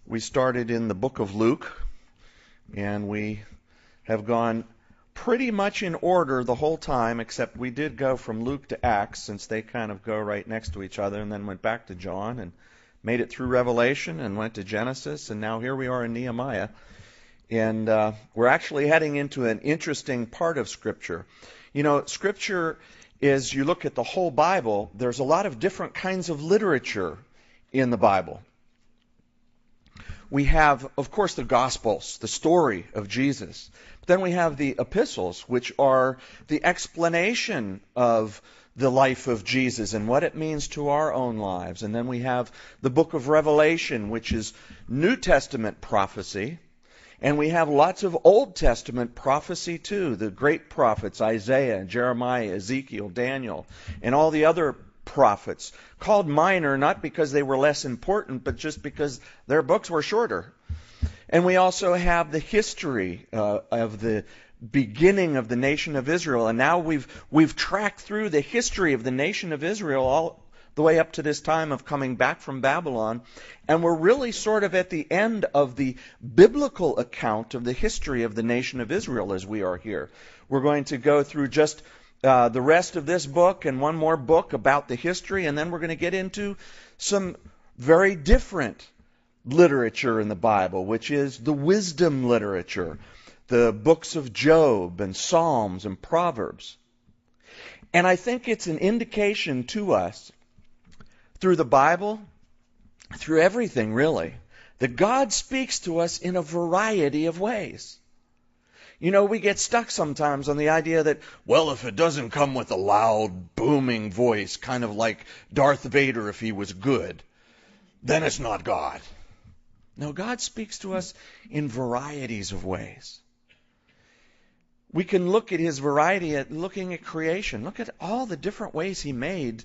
We started in the book of Luke, and we have gone pretty much in order the whole time, except we did go from Luke to Acts, since they kind of go right next to each other, and then went back to John and made it through Revelation and went to Genesis, and now here we are in Nehemiah. And we're actually heading into an interesting part of Scripture. You know, Scripture is, you look at the whole Bible, there's a lot of different kinds of literature in the Bible. We have, of course, the Gospels, the story of Jesus. But then we have the epistles, which are the explanation of the life of Jesus and what it means to our own lives. And then we have the book of Revelation, which is New Testament prophecy. And we have lots of Old Testament prophecy too, the great prophets, Isaiah, Jeremiah, Ezekiel, Daniel, and all the other prophets, called minor not because they were less important, but just because their books were shorter. And we also have the history of the beginning of the nation of Israel. And now we've tracked through the history of the nation of Israel all the way up to this time of coming back from Babylon. And we're really sort of at the end of the biblical account of the history of the nation of Israel as we are here. We're going to go through just the rest of this book and one more book about the history, and then we're going to get into some very different literature in the Bible, which is the wisdom literature, the books of Job and Psalms and Proverbs. And I think it's an indication to us through the Bible, through everything really, that God speaks to us in a variety of ways. You know, we get stuck sometimes on the idea that, well, if it doesn't come with a loud, booming voice, kind of like Darth Vader if he was good, then it's not God. No, God speaks to us in varieties of ways. We can look at His variety at looking at creation. Look at all the different ways He made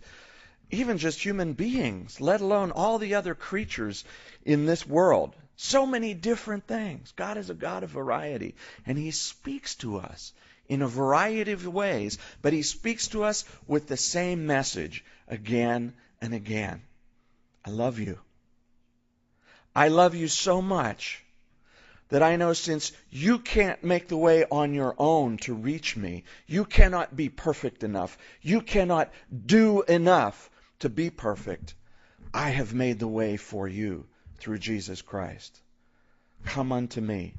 even just human beings, let alone all the other creatures in this world. So many different things. God is a God of variety, and He speaks to us in a variety of ways, but He speaks to us with the same message again and again. I love you. I love you so much that I know since you can't make the way on your own to reach me, you cannot be perfect enough, you cannot do enough to be perfect, I have made the way for you through Jesus Christ. Come unto me.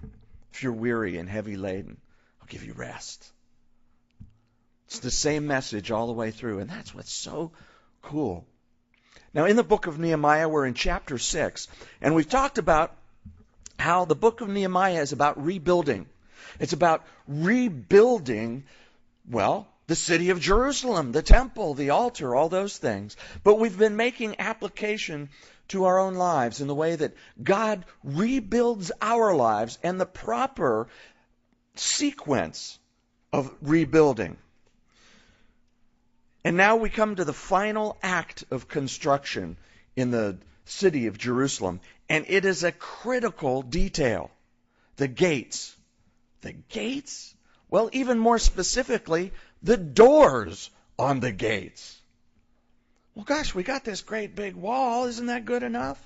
If you're weary and heavy laden, I'll give you rest. It's the same message all the way through, and that's what's so cool. Now, in the book of Nehemiah, we're in chapter 6, and we've talked about how the book of Nehemiah is about rebuilding. It's about rebuilding, well, the city of Jerusalem, the temple, the altar, all those things. But we've been making application to our own lives in the way that God rebuilds our lives and the proper sequence of rebuilding. And now we come to the final act of construction in the city of Jerusalem, and it is a critical detail. The gates. The gates? Well, even more specifically, the doors on the gates. Well, gosh, we got this great big wall. Isn't that good enough?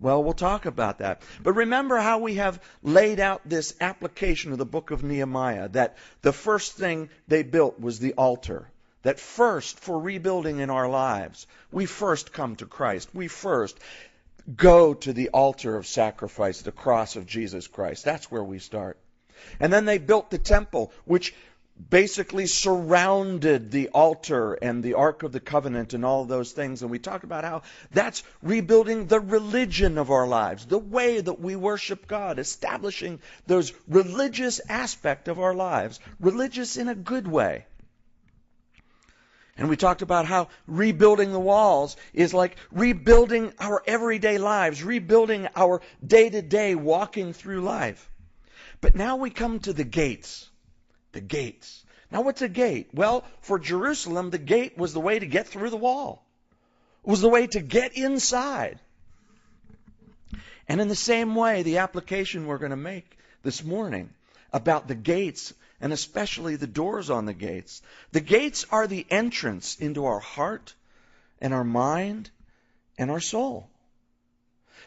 Well, we'll talk about that. But remember how we have laid out this application of the book of Nehemiah, that the first thing they built was the altar. That first, for rebuilding in our lives, we first come to Christ. We first go to the altar of sacrifice, the cross of Jesus Christ. That's where we start. And then they built the temple, which basically surrounded the altar and the Ark of the Covenant and all of those things. And we talked about how that's rebuilding the religion of our lives, the way that we worship God, establishing those religious aspects of our lives, religious in a good way. And we talked about how rebuilding the walls is like rebuilding our everyday lives, rebuilding our day-to-day walking through life. But now we come to the gates. The gates. Now what's a gate? Well, for Jerusalem, the gate was the way to get through the wall. It was the way to get inside. And in the same way, the application we're going to make this morning about the gates, and especially the doors on the gates. The gates are the entrance into our heart and our mind and our soul.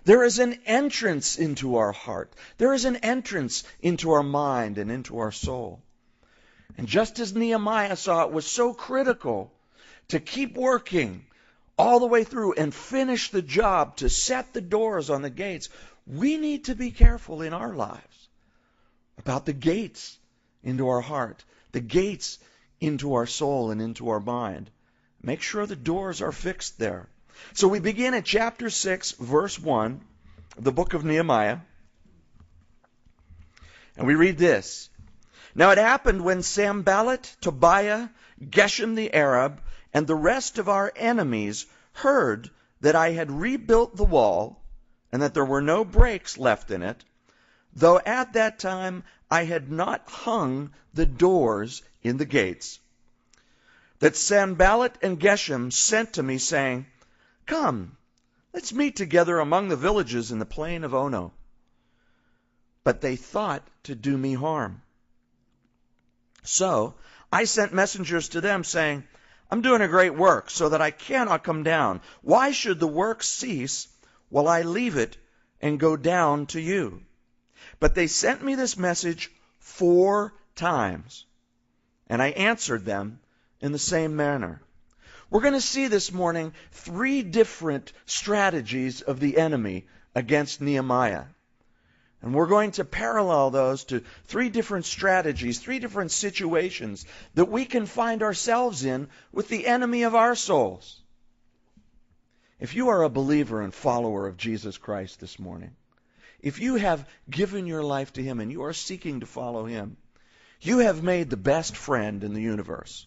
There is an entrance into our heart. There is an entrance into our mind and into our soul. And just as Nehemiah saw it was so critical to keep working all the way through and finish the job to set the doors on the gates, we need to be careful in our lives about the gates into our heart, the gates into our soul and into our mind. Make sure the doors are fixed there. So we begin at chapter 6, verse 1 of the book of Nehemiah. And we read this. Now it happened when Sanballat, Tobiah, Geshem the Arab, and the rest of our enemies heard that I had rebuilt the wall, and that there were no breaks left in it, though at that time I had not hung the doors in the gates, that Sanballat and Geshem sent to me, saying, Come, let's meet together among the villages in the plain of Ono. But they thought to do me harm. So I sent messengers to them, saying, I'm doing a great work, so that I cannot come down. Why should the work cease while I leave it and go down to you? But they sent me this message 4 times, and I answered them in the same manner. We're going to see this morning 3 different strategies of the enemy against Nehemiah. And we're going to parallel those to 3 different strategies, 3 different situations that we can find ourselves in with the enemy of our souls. If you are a believer and follower of Jesus Christ this morning, if you have given your life to Him and you are seeking to follow Him, you have made the best friend in the universe.